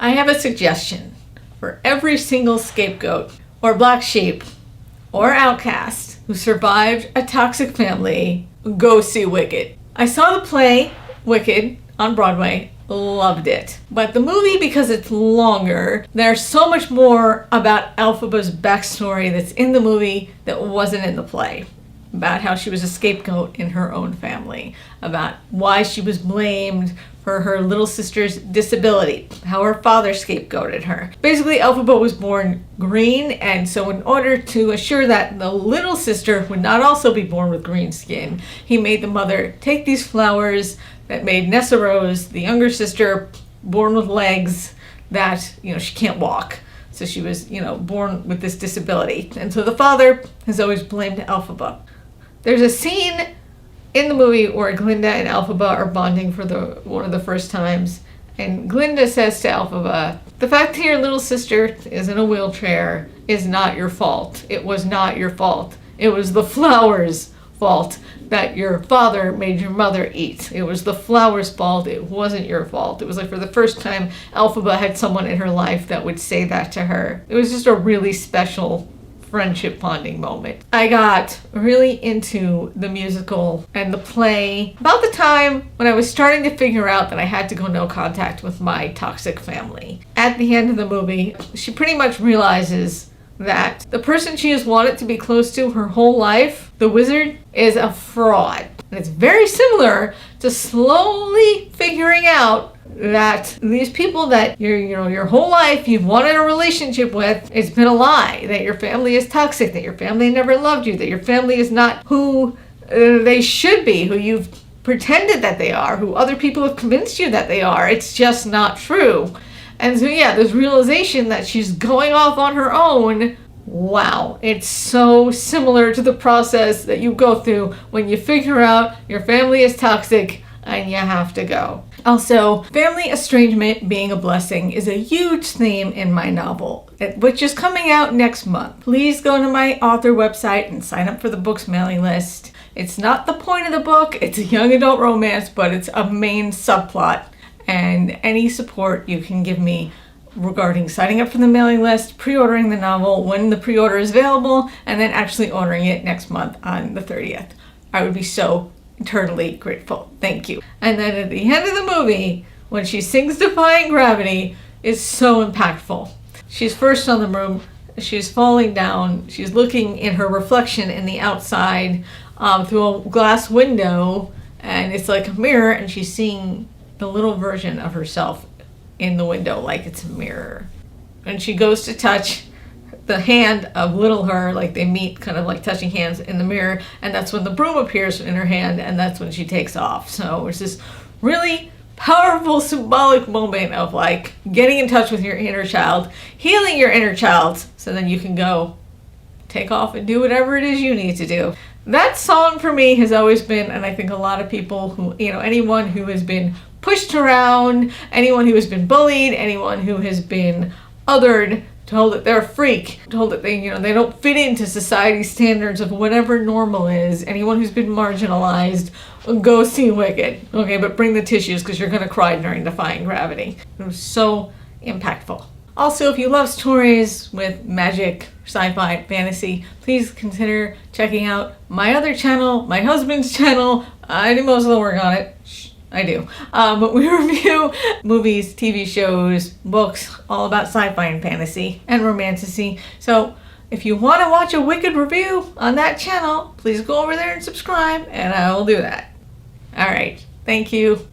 I have a suggestion for every single scapegoat or black sheep or outcast who survived a toxic family. Go see Wicked. I saw the play Wicked on Broadway, loved it. But the movie, because it's longer, there's so much more about Elphaba's backstory that's in the movie that wasn't in the play. About how she was a scapegoat in her own family, about why she was blamed for her little sister's disability, how her father scapegoated her. Basically, Elphaba was born green, and so in order to assure that the little sister would not also be born with green skin, he made the mother take these flowers that made Nessa Rose, the younger sister, born with legs that, she can't walk. So she was, born with this disability. And so the father has always blamed Elphaba. There's a scene in the movie where Glinda and Elphaba are bonding for one of the first times. And Glinda says to Elphaba, the fact that your little sister is in a wheelchair is not your fault. It was not your fault. It was the flowers' fault that your father made your mother eat. It was the flowers' fault. It wasn't your fault. It was like for the first time Elphaba had someone in her life that would say that to her. It was just a really special friendship bonding moment. I got really into the musical and the play about the time when I was starting to figure out that I had to go no contact with my toxic family. At the end of the movie, she pretty much realizes that the person she has wanted to be close to her whole life, the wizard, is a fraud. And it's very similar to slowly figuring out that these people that your whole life you've wanted a relationship with, it's been a lie, that your family is toxic, that your family never loved you, that your family is not who they should be, who you've pretended that they are, who other people have convinced you that they are. It's just not true. And so this realization that she's going off on her own, wow, it's so similar to the process that you go through when you figure out your family is toxic and you have to go. Also, family estrangement being a blessing is a huge theme in my novel, which is coming out next month. Please go to my author website and sign up for the book's mailing list. It's not the point of the book, it's a young adult romance, but it's a main subplot. And any support you can give me regarding signing up for the mailing list, pre-ordering the novel when the pre-order is available, and then actually ordering it next month on the 30th. I would be so eternally grateful. Thank you. And then at the end of the movie, when she sings Defying Gravity, is so impactful. She's first on the room, she's falling down, she's looking in her reflection in the outside through a glass window, and it's like a mirror, and she's seeing the little version of herself in the window like it's a mirror. And she goes to touch the hand of little her, like they meet, kind of like touching hands in the mirror, and that's when the broom appears in her hand, and that's when she takes off. So it's this really powerful symbolic moment of like getting in touch with your inner child, healing your inner child, so then you can go take off and do whatever it is you need to do. That song for me has always been, and I think a lot of people who, anyone who has been pushed around, anyone who has been bullied, anyone who has been othered, told that they're a freak, told that they don't fit into society's standards of whatever normal is, anyone who's been marginalized, go see Wicked. Okay, but bring the tissues because you're going to cry during Defying Gravity. It was so impactful. Also, if you love stories with magic, sci-fi, fantasy, please consider checking out my other channel, my husband's channel. I do most of the work on it. I do. But we review movies, TV shows, books, all about sci-fi and fantasy and romantasy. So if you want to watch a Wicked review on that channel, please go over there and subscribe, and I will do that. All right. Thank you.